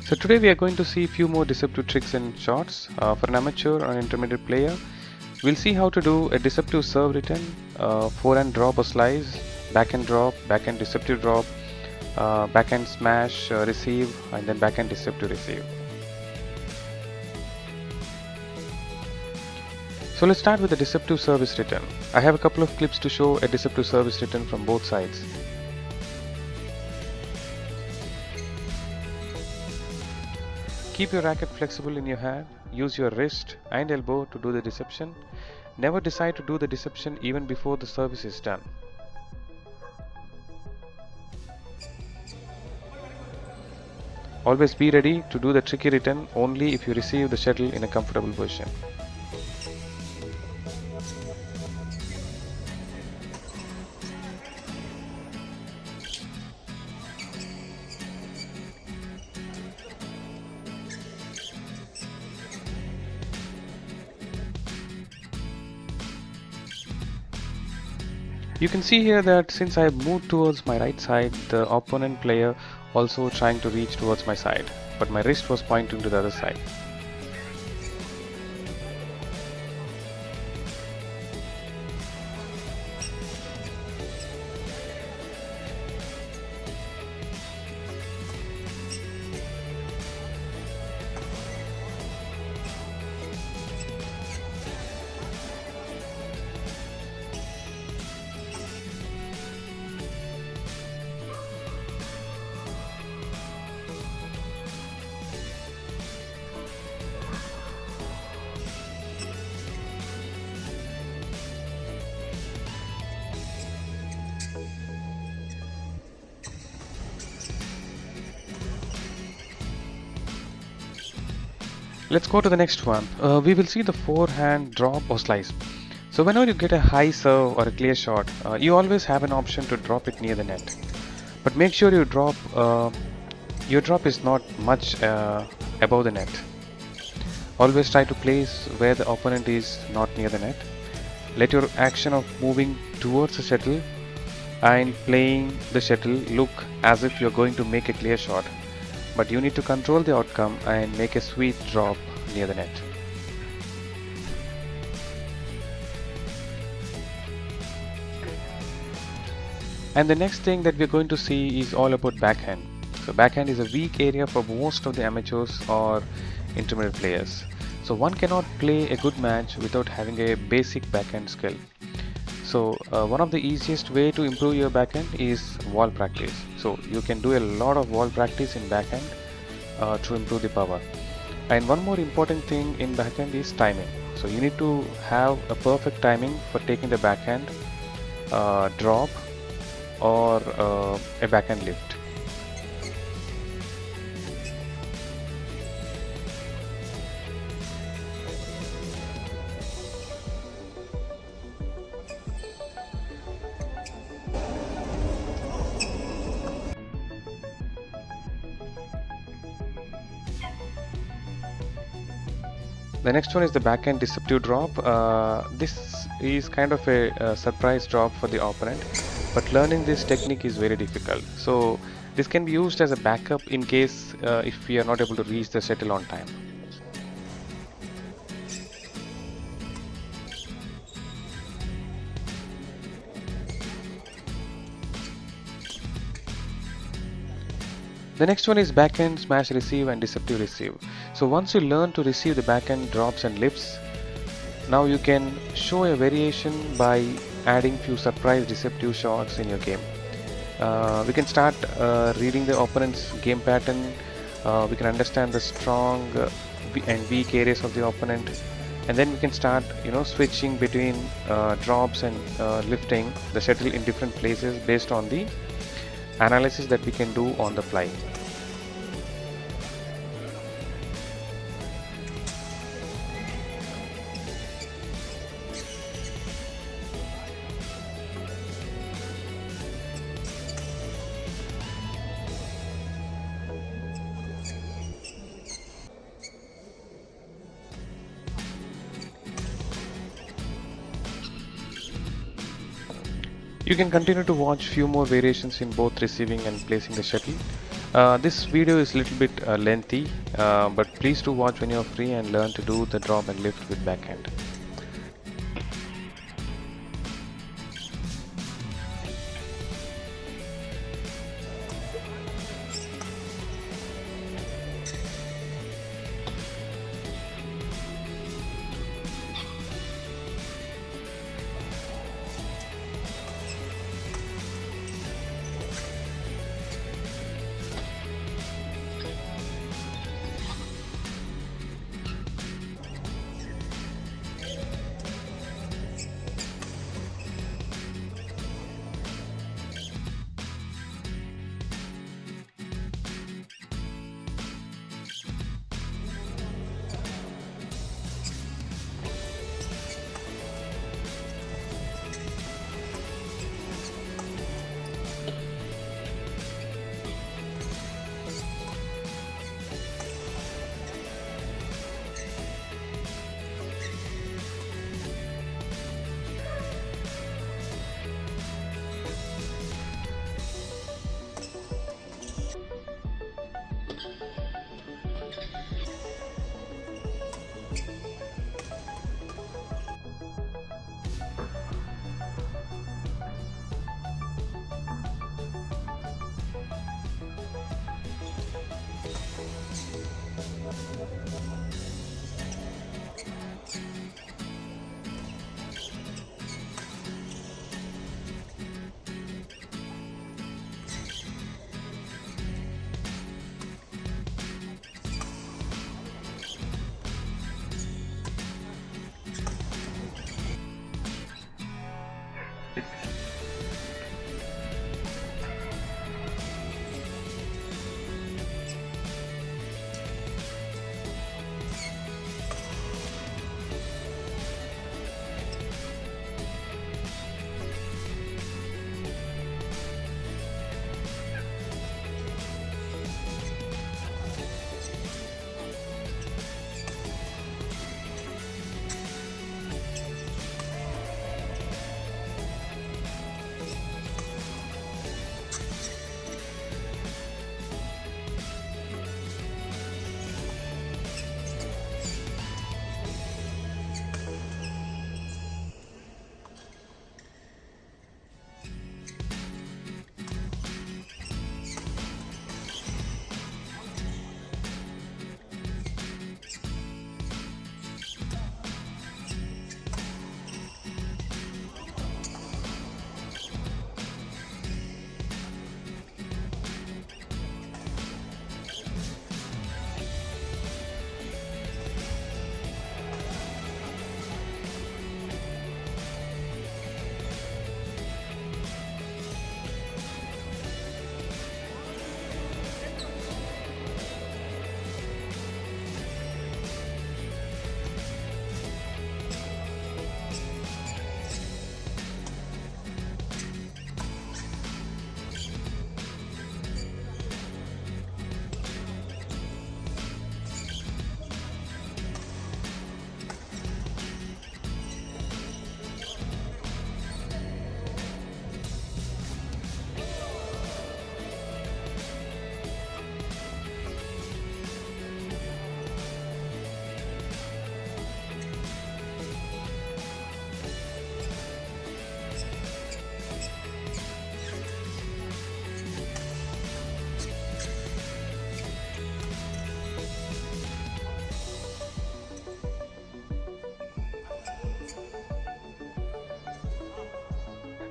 So today we are going to see a few more deceptive tricks and shots for an amateur or an intermediate player. We'll see how to do a deceptive serve return, forehand drop or slice, backhand drop, backhand deceptive drop, backhand smash receive, and then backhand deceptive receive. So let's start with the deceptive service return. I have a couple of clips to show a deceptive service return from both sides. Keep your racket flexible in your hand, use your wrist and elbow to do the deception. Never decide to do the deception even before the service is done. Always be ready to do the tricky return only if you receive the shuttle in a comfortable position. You can see here that since I moved towards my right side, the opponent player also trying to reach towards my side, but my wrist was pointing to the other side. Let's go to the next one. We will see the forehand drop or slice. So whenever you get a high serve or a clear shot, you always have an option to drop it near the net. But make sure your drop is not much above the net. Always try to place where the opponent is not near the net. Let your action of moving towards the shuttle and playing the shuttle look as if you're going to make a clear shot. But you need to control the outcome and make a sweet drop near the net. And the next thing that we're going to see is all about backhand. So backhand is a weak area for most of the amateurs or intermediate players. So one cannot play a good match without having a basic backhand skill. So one of the easiest way to improve your backhand is wall practice. So you can do a lot of wall practice in backhand to improve the power. And one more important thing in backhand is timing. So you need to have a perfect timing for taking the backhand drop or a backhand lift. The next one is the backhand deceptive drop. This is kind of a surprise drop for the opponent, but learning this technique is very difficult. So this can be used as a backup in case if we are not able to reach the shuttle on time. The next one is backhand smash receive and deceptive receive. So once you learn to receive the backhand drops and lifts, now you can show a variation by adding few surprise deceptive shots in your game. We can start reading the opponent's game pattern. We can understand the strong and weak areas of the opponent, and then we can start switching between drops and lifting the shuttle in different places based on the analysis that we can do on the fly. You can continue to watch few more variations in both receiving and placing the shuttle. This video is a little bit lengthy, but please do watch when you're free and learn to do the drop and lift with backhand.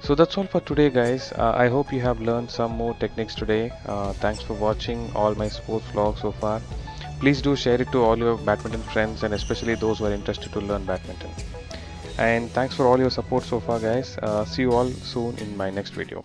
So that's all for today, guys. I hope you have learned some more techniques today. Thanks for watching all my sports vlogs so far. Please do share it to all your badminton friends and especially those who are interested to learn badminton. And thanks for all your support so far, guys. See you all soon in my next video.